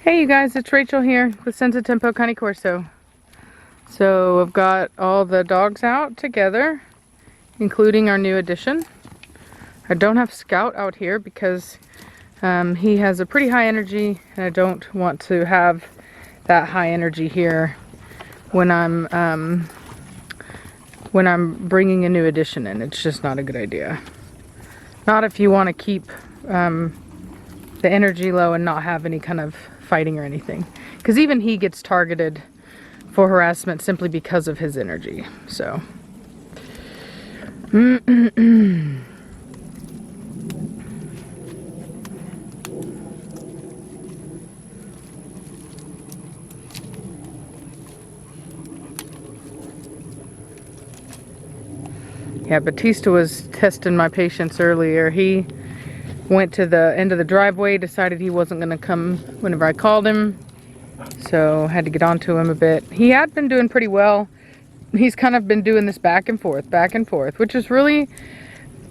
Hey you guys, it's Rachel here with Senza Tempo Cane Corso. So I've got all the dogs out together, including our new addition. I don't have Scout out here because he has a pretty high energy and I don't want to have that high energy here when I'm bringing a new addition in. It's just not a good idea. Not if you want to keep the energy low and not have any kind of fighting or anything, because even he gets targeted for harassment simply because of his energy. So yeah, Batista was testing my patience earlier. He went to the end of the driveway, decided he wasn't going to come whenever I called him, so had to get onto him a bit. He had been doing pretty well. He's kind of been doing this back and forth, which is really,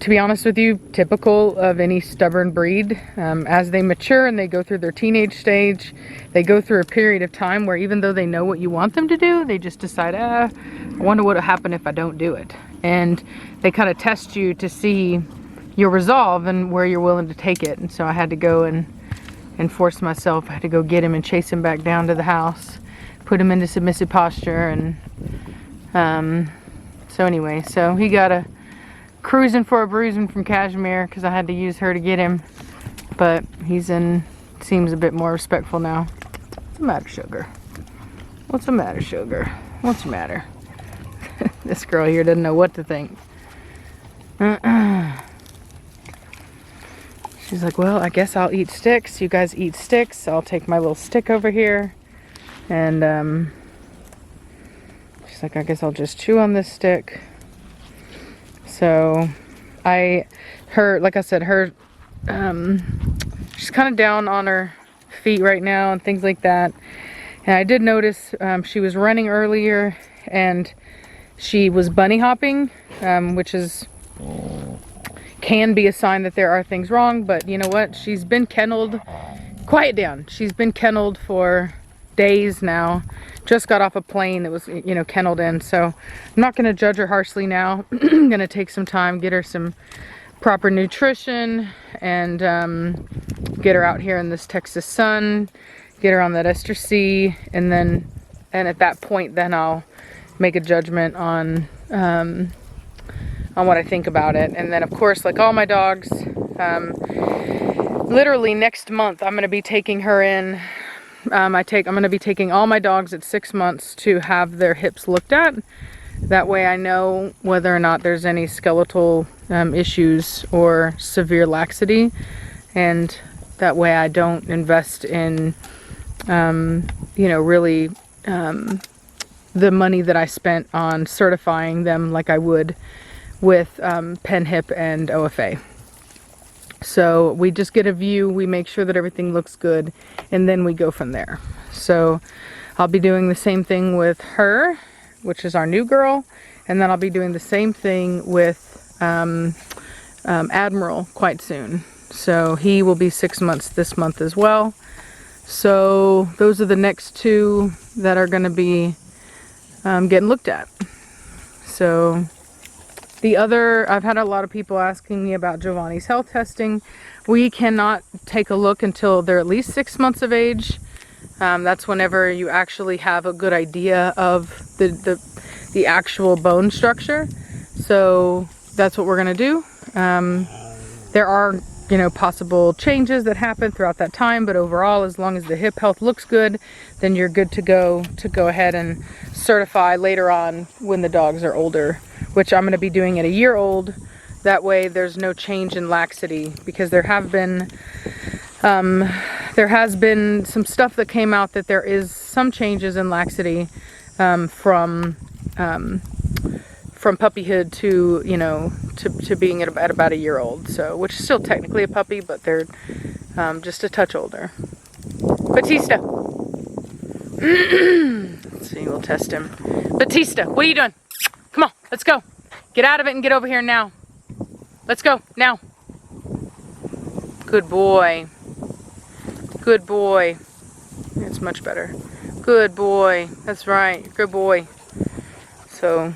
to be honest with you, typical of any stubborn breed. As they mature and they go through their teenage stage, they go through a period of time where even though they know what you want them to do, they just decide, I wonder what will happen if I don't do it. And they kind of test you to see your resolve and where you're willing to take it. And so I had to go and force myself. I had to go get him and chase him back down to the house, put him into submissive posture, and so anyway, so he got a cruising for a bruising from Cashmere because I had to use her to get him, but seems a bit more respectful now. What's the matter, sugar? What's the matter, sugar? What's the matter? This girl here doesn't know what to think. She's like, well, I guess I'll eat sticks. You guys eat sticks. I'll take my little stick over here. And she's like, I guess I'll just chew on this stick. So like I said, she's kind of down on her feet right now and things like that. And I did notice she was running earlier and she was bunny hopping, which can be a sign that there are things wrong, but you know what? She's been kennelled. Quiet down. She's been kennelled for days now. Just got off a plane that was, kennelled in. So I'm not going to judge her harshly now. I'm going to take some time, get her some proper nutrition, and get her out here in this Texas sun, get her on that ester C, and at that point, then I'll make a judgment on what I think about it. And then of course, like all my dogs, literally next month I'm going to be taking her in. I'm going to be taking all my dogs at 6 months to have their hips looked at. That way I know whether or not there's any skeletal issues or severe laxity, and that way I don't invest in really the money that I spent on certifying them like I would with pen hip and OFA. So we just get a view, we make sure that everything looks good, and then we go from there. So I'll be doing the same thing with her, which is our new girl, and then I'll be doing the same thing with Admiral quite soon. So he will be 6 months this month as well. So those are the next two that are going to be getting looked at. So I've had a lot of people asking me about Giovanni's health testing. We cannot take a look until they're at least 6 months of age. That's whenever you actually have a good idea of the actual bone structure. So that's what we're gonna do. There are, possible changes that happen throughout that time, but overall, as long as the hip health looks good, then you're good to go ahead and certify later on when the dogs are older, which I'm going to be doing at a year old. That way there's no change in laxity, because there has been some stuff that came out that there is some changes in laxity from puppyhood to to being at about a year old. So, which is still technically a puppy, but they're just a touch older. Batista. Let's see, we'll test him. Batista, what are you doing? Come on, let's go. Get out of it and get over here now. Let's go, now. Good boy. Good boy. It's much better. Good boy. That's right. Good boy. So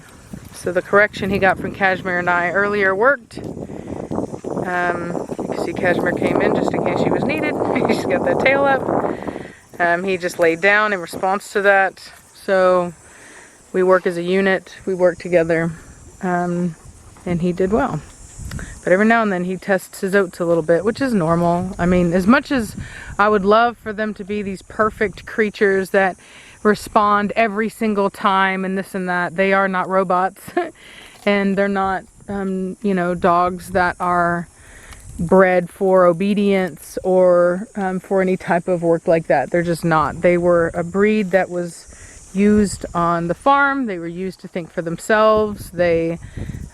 the correction he got from Cashmere and I earlier worked. You can see Cashmere came in just in case she was needed. She's got that tail up. He just laid down in response to that. So we work as a unit. We work together. And he did well. But every now and then he tests his oats a little bit, which is normal. I mean, as much as I would love for them to be these perfect creatures that respond every single time and this and that, they are not robots. And they're not, you know, dogs that are bred for obedience or for any type of work like that. They're just not. They were a breed that was used on the farm. They were used to think for themselves. They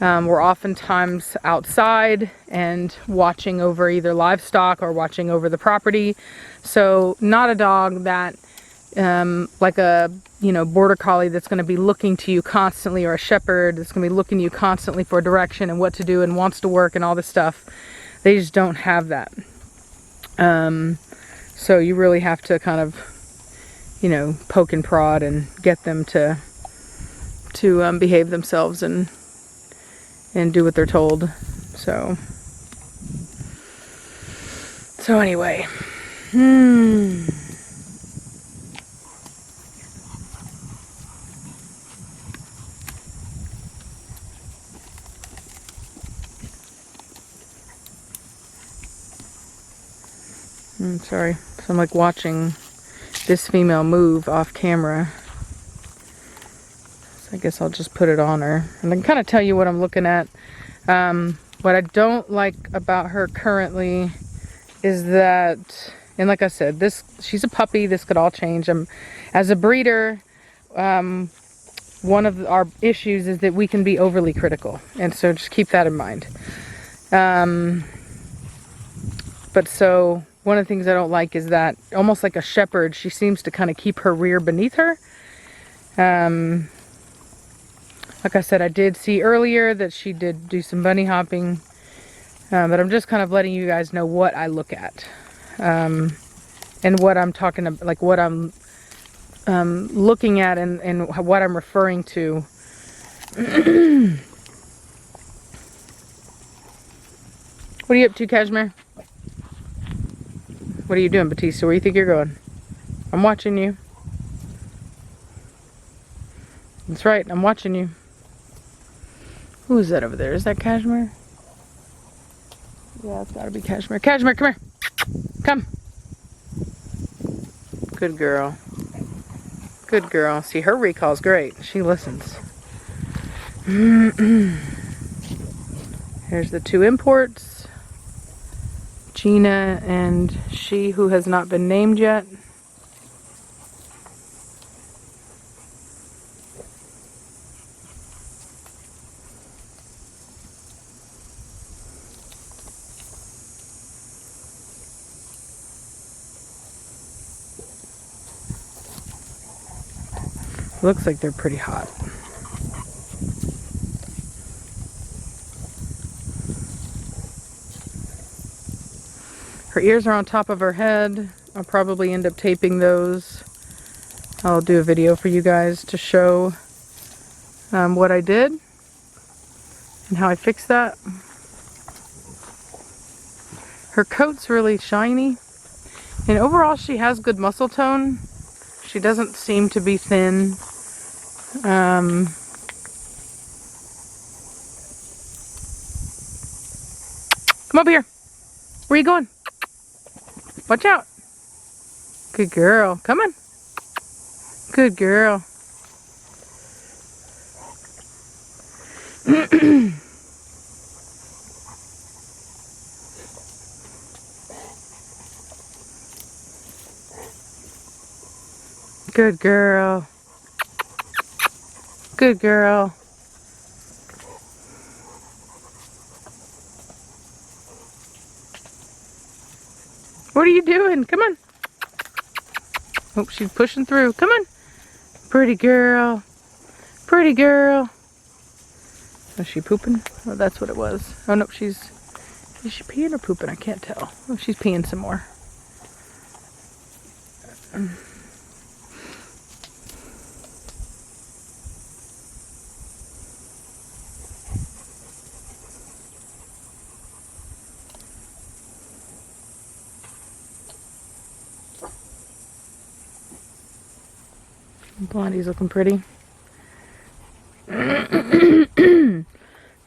were oftentimes outside and watching over either livestock or watching over the property. So not a dog that like a, you know, border collie that's going to be looking to you constantly, or a shepherd that's going to be looking to you constantly for direction and what to do and wants to work and all this stuff. They just don't have that. So you really have to kind of, you know, poke and prod and get them to behave themselves and do what they're told. So anyway, I'm sorry. So I'm like watching this female move off camera. So I guess I'll just put it on her. And I can kind of tell you what I'm looking at. What I don't like about her currently is that, and like I said, she's a puppy. This could all change. As a breeder, one of our issues is that we can be overly critical. And so just keep that in mind. But so one of the things I don't like is that, almost like a shepherd, she seems to kind of keep her rear beneath her. Like I said, I did see earlier that she did do some bunny hopping. But I'm just kind of letting you guys know what I look at. And what I'm talking about, like what I'm looking at and what I'm referring to. What are you up to, Cashmere? What are you doing, Batista? Where do you think you're going? I'm watching you. That's right, I'm watching you. Who is that over there? Is that Cashmere? Yeah, it's gotta be Cashmere. Cashmere, come here. Come. Good girl. Good girl. See, her recall's great. She listens. Here's the two imports. Gina and she, who has not been named yet. Looks like they're pretty hot. Her ears are on top of her head. I'll probably end up taping those. I'll do a video for you guys to show what I did and how I fixed that. Her coat's really shiny, and overall she has good muscle tone. She doesn't seem to be thin. Come over here. Where are you going? Watch out. Good girl. Come on. Good girl. Good girl. Good girl. What are you doing? Come on. Oh, she's pushing through. Come on. Pretty girl. Pretty girl. Is she pooping? Oh, that's what it was. Oh, no, is she peeing or pooping? I can't tell. Oh, she's peeing some more. Blondie's looking pretty.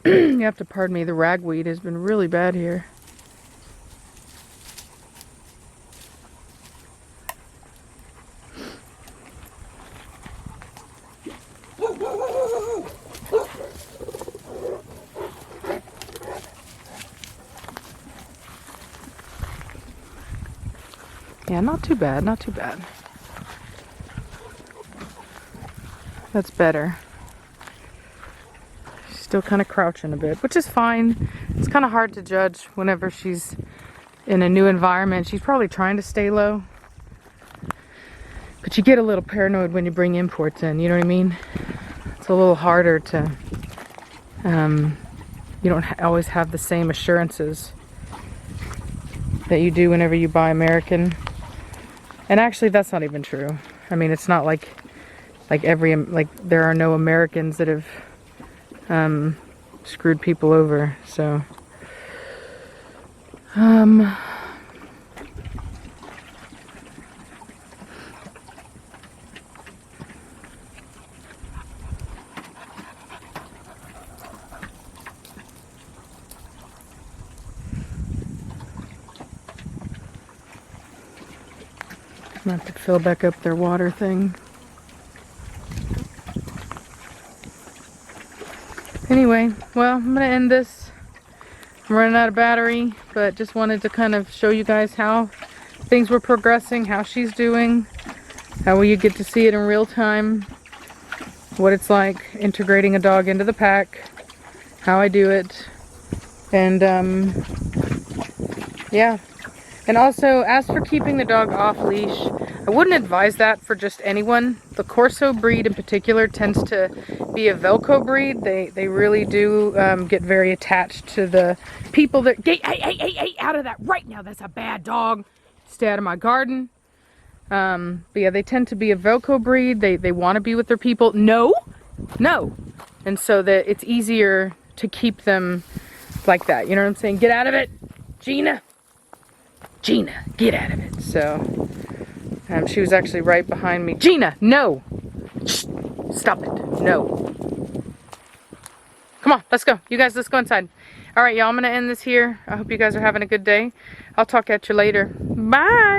You have to pardon me, the ragweed has been really bad here. Yeah, not too bad, not too bad. That's better. She's still kind of crouching a bit, which is fine. It's kind of hard to judge whenever she's in a new environment. She's probably trying to stay low. But you get a little paranoid when you bring imports in, you know what I mean? It's a little harder to, you don't always have the same assurances that you do whenever you buy American. And actually, that's not even true. I mean, it's not like there are no Americans that have screwed people over. So, I'm gonna have to fill back up their water thing. Anyway, well, I'm gonna end this. I'm running out of battery, but just wanted to kind of show you guys how things were progressing, how she's doing, how you get to see it in real time, what it's like integrating a dog into the pack, how I do it, and yeah. And also, as for keeping the dog off leash, I wouldn't advise that for just anyone. The Corso breed in particular tends to be a Velcro breed. They really do get very attached to the people that... Hey, out of that right now. That's a bad dog. Stay out of my garden. But yeah, they tend to be a Velcro breed. They want to be with their people. No. And so that it's easier to keep them like that. You know what I'm saying? Get out of it, Gina, get out of it. So she was actually right behind me. Gina, no! Shh, stop it. No. Come on, let's go. You guys, let's go inside. All right, y'all, I'm going to end this here. I hope you guys are having a good day. I'll talk at you later. Bye!